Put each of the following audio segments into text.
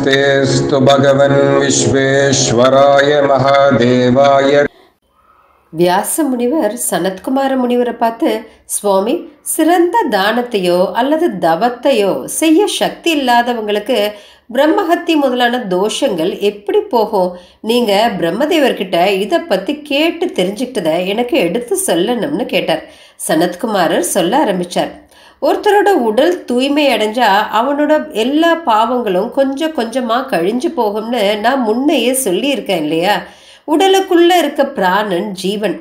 नमस्तेस्तु भगवन् विश्वेश्वराय महादेवाय. வியாச முனிவர் சனத்குமார முனிவரை பார்த்து, சுவாமி, சிறந்த தானத்தையோ அல்லது தவத்தையோ செய்ய சக்தி இல்லாதவங்களுக்கு பிரம்மஹத்தி முதலான தோஷங்கள் எப்படி போகும்? நீங்க பிரம்மதேவர்கிட்ட இதை பத்தி கேட்டு தெரிஞ்சுக்கிட்டதை எனக்கு எடுத்து சொல்லணும்னு கேட்டார். சனத்குமாரர் சொல்ல ஆரம்பிச்சார். ஒருத்தரோட உடல் தூய்மை அடைஞ்சா அவனோட எல்லா பாவங்களும் கொஞ்சம் கொஞ்சமா கழிஞ்சு போகும்னு நான் முன்னையே சொல்லியிருக்கேன் இல்லையா? உடலுக்குள்ள இருக்க பிராணன் ஜீவன்,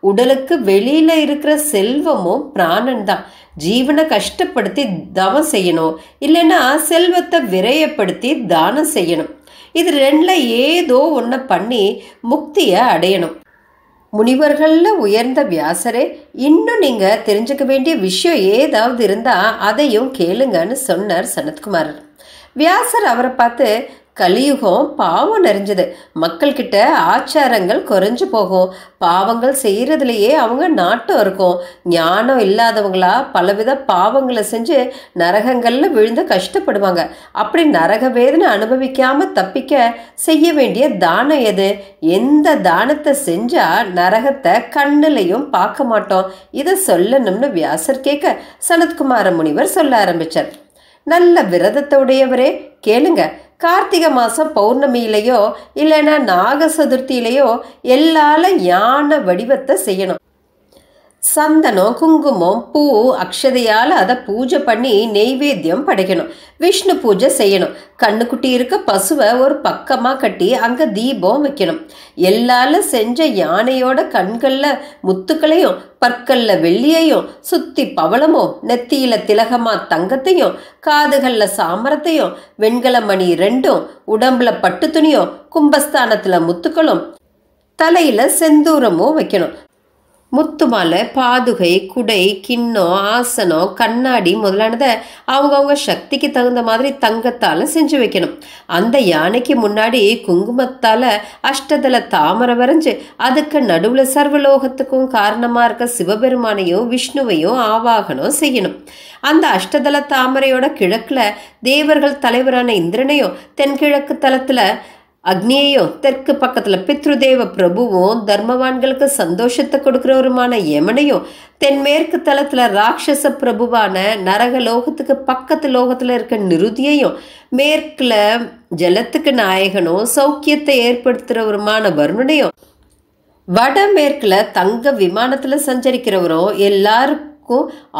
உடலுக்கு வெளியில இருக்கிற செல்வமும் பிராணன் தான். ஜீவனை கஷ்டப்படுத்தி தவம் செய்யணும், இல்லைன்னா செல்வத்தை விரயப்படுத்தி தானம் செய்யணும். இது ரெண்டுல ஏதோ ஒன்றை பண்ணி முக்தியை அடையணும். முனிவர்கள்ல உயர்ந்த வியாசரே, இன்னும் நீங்க தெரிஞ்சுக்க வேண்டிய விஷயம் ஏதாவது இருந்தா அதையும் கேளுங்கன்னு சொன்னார் சனத்குமாரர். வியாசர் அவரை பார்த்து, கலியுகம் பாவம் நிறைஞ்சது, மக்கள்கிட்ட ஆச்சாரங்கள் குறைஞ்சு போகும், பாவங்கள் செய்யறதுலயே அவங்க நாட்டம் இருக்கும், ஞானம் இல்லாதவங்களா பலவித பாவங்களை செஞ்சு நரகங்கள்ல விழுந்து கஷ்டப்படுவாங்க. அப்படி நரக வேதனை அனுபவிக்காம தப்பிக்க செய்ய வேண்டிய தானம் எது? எந்த தானத்தை செஞ்சா நரகத்தை கண்ணுலையும் பார்க்க மாட்டோம்? இதை சொல்லணும்னு வியாசர் கேட்க சனத்குமார முனிவர் சொல்ல ஆரம்பிச்சார். நல்ல விரதத்தோடையவரே, கேளுங்க. கார்த்திகை மாதம் பௌர்ணமியிலையோ இல்லைன்னா நாக சதுர்த்தியிலையோ எல்லால யானை வடிவத்தை செய்யணும். சந்தனம், குங்குமம், பூ, அக்ஷதையால் அதை பூஜை பண்ணி நெய்வேத்தியம் படைக்கணும். விஷ்ணு பூஜை செய்யணும். கண்ணுக்குட்டி இருக்க பசுவை ஒரு பக்கமாக கட்டி அங்கே தீபம் வைக்கணும். எல்லால செஞ்ச யானையோட கண்களில் முத்துக்களையும் பற்களில் வெள்ளியையும் சுத்தி பவளமும் நெத்தியில திலகமா தங்கத்தையும் காதுகளில் சாமரத்தையும் வெண்கல மணி 2 உடம்புல பட்டு துணியும் கும்பஸ்தானத்துல முத்துக்களும் தலையில செந்தூரமும் வைக்கணும். முத்து மாலை, பாதுகை, குடை, கிண்ணம், ஆசனம், கண்ணாடி முதலானதை அவங்கவுங்க சக்திக்கு தகுந்த மாதிரி தங்கத்தால் செஞ்சு வைக்கணும். அந்த யானைக்கு முன்னாடி குங்குமத்தால் அஷ்டதள தாமரை வரைஞ்சு அதுக்கு நடுவில் சர்வலோகத்துக்கும் காரணமாக இருக்க சிவபெருமானையும் விஷ்ணுவையும் ஆவாகனம் செய்யணும். அந்த அஷ்டதள தாமரையோட கிழக்கில் தேவர்கள் தலைவரான இந்திரனையும், தென்கிழக்கு தலத்தில் அக்னியையும், தெற்கு பக்கத்தில் பித்ருதேவ பிரபுவும் தர்மவான்களுக்கு சந்தோஷத்தை கொடுக்குறவருமான யமனையும், தென்மேற்கு தளத்தில் ராட்சச பிரபுவான நரகலோகத்துக்கு பக்கத்து லோகத்தில் இருக்க நிருதியையும், மேற்கில் ஜலத்துக்கு நாயகனும் சௌக்கியத்தை ஏற்படுத்துகிறவருமான வருணனையும், வடமேற்கில் தங்க விமானத்தில் சஞ்சரிக்கிறவரும் எல்லாருக்கும்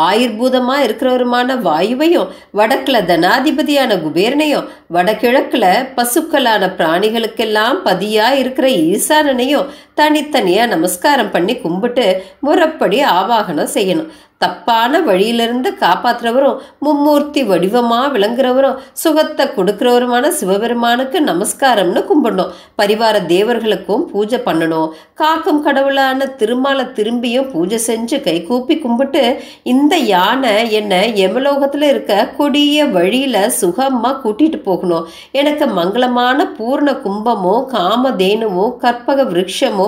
ஆயுர்பூதமா இருக்கிறவருமான வாயுவையும், வடக்குல தனாதிபதியான குபேரனையும், வடகிழக்குல பசுக்களான பிராணிகளுக்கெல்லாம் பதியா இருக்கிற ஈசானனையும் தனித்தனியா நமஸ்காரம் பண்ணி கும்பிட்டு முறைப்படி ஆவாகனம் செய்யணும். தப்பான வழியிலிருந்து காப்பாற்றுறவரும் மும்மூர்த்தி வடிவமா விளங்குறவரும் சுகத்தை கொடுக்கிறவருமான சிவபெருமானுக்கு நமஸ்காரம்னு கும்பிடணும். பரிவார தேவர்களுக்கும் பூஜை பண்ணணும். காக்கும் கடவுளான திருமாலை திரும்பியும் பூஜை செஞ்சு கை கூப்பி கும்பிட்டு, இந்த யானை என்னை யமலோகத்துல இருக்க கொடிய வழியில சுகமா கூட்டிட்டு போகணும், எனக்கு மங்களமான பூர்ண கும்பமும் காமதேனுவும் கற்பக விருட்சமும்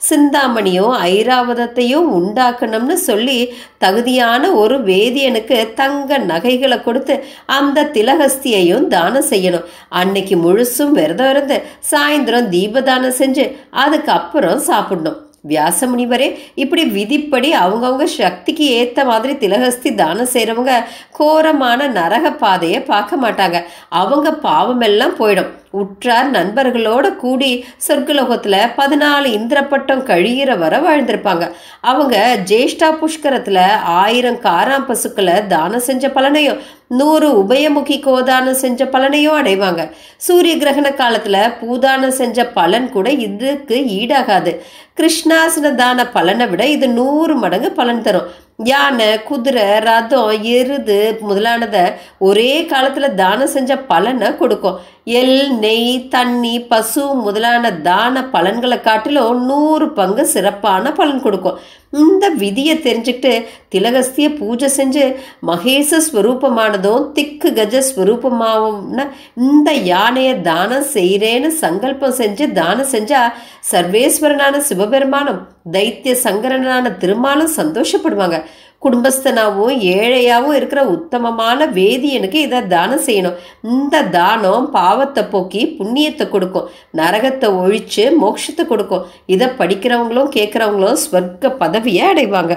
சிந்தாமணியும் ஐராவதத்தையும் உண்டாக்கணும்னு சொல்லி தகுதியான ஒரு வேதியனுக்கு தங்க நகைகளை கொடுத்து அந்த திலகஸ்தியையும் தானம் செய்யணும். அன்னைக்கு முழுசும் விரதம் இருந்து சாயந்தரம் தீபதானம் செஞ்சு அதுக்கப்புறம் சாப்பிடணும். வியாச முனிவரே, இப்படி விதிப்படி அவங்கவுங்க சக்திக்கு ஏற்ற மாதிரி திலகஸ்தி தானம் செய்கிறவங்க கோரமான நரக பாதையை பார்க்க மாட்டாங்க. அவங்க பாவமெல்லாம் போயிடும். உற்றார் நண்பர்களோட கூடி சொர்க்கலோகத்தில் 14 இந்திரப்பட்டம் கழியிற வர வாழ்ந்திருப்பாங்க. அவங்க ஜேஷ்டா புஷ்கரத்தில் 1000 காராம் பசுக்களை தானம் செஞ்ச பலனையும் 100 உபயமுகி கோதானம் செஞ்ச பலனையும் அடைவாங்க. சூரிய கிரகண காலத்தில் பூதானம் செஞ்ச பலன் கூட இதுக்கு ஈடாகாது. கிருஷ்ணாசன தான பலனை விட இது 100 மடங்கு பலன் தரும். யானை, குதிரை, ரதம், எருது முதலானதை ஒரே காலத்தில் தானம் செஞ்ச பலனை கொடுக்கும். எள், நெய், தண்ணி, பசு முதலான தான பலன்களை காட்டிலும் 100 பங்கு சிறப்பான பலன் கொடுக்கும். இந்த விதியை தெரிஞ்சுக்கிட்டு திலகஸ்திய பூஜை செஞ்சு மகேச ஸ்வரூபமானதும் திக்கு கஜ ஸ்வரூபமாகும்னா இந்த யானையை தானம் செய்கிறேன்னு சங்கல்பம் செஞ்சு தானம் செஞ்சா சர்வேஸ்வரனான சிவபெருமானும் தைத்திய சங்கரனான திருமாலும் சந்தோஷப்படுவாங்க. குடும்பஸ்தனாகவும் ஏழையாகவும் இருக்கிற உத்தமமான வேதியனுக்கு இதை தானம் செய்யணும். இந்த தானம் பாவத்தை போக்கி புண்ணியத்தை கொடுக்கும், நரகத்தை ஒழிச்சு மோட்சத்தை கொடுக்கும். இதை படிக்கிறவங்களும் கேட்குறவங்களும் ஸ்வர்க்க பதவியை அடைவாங்க.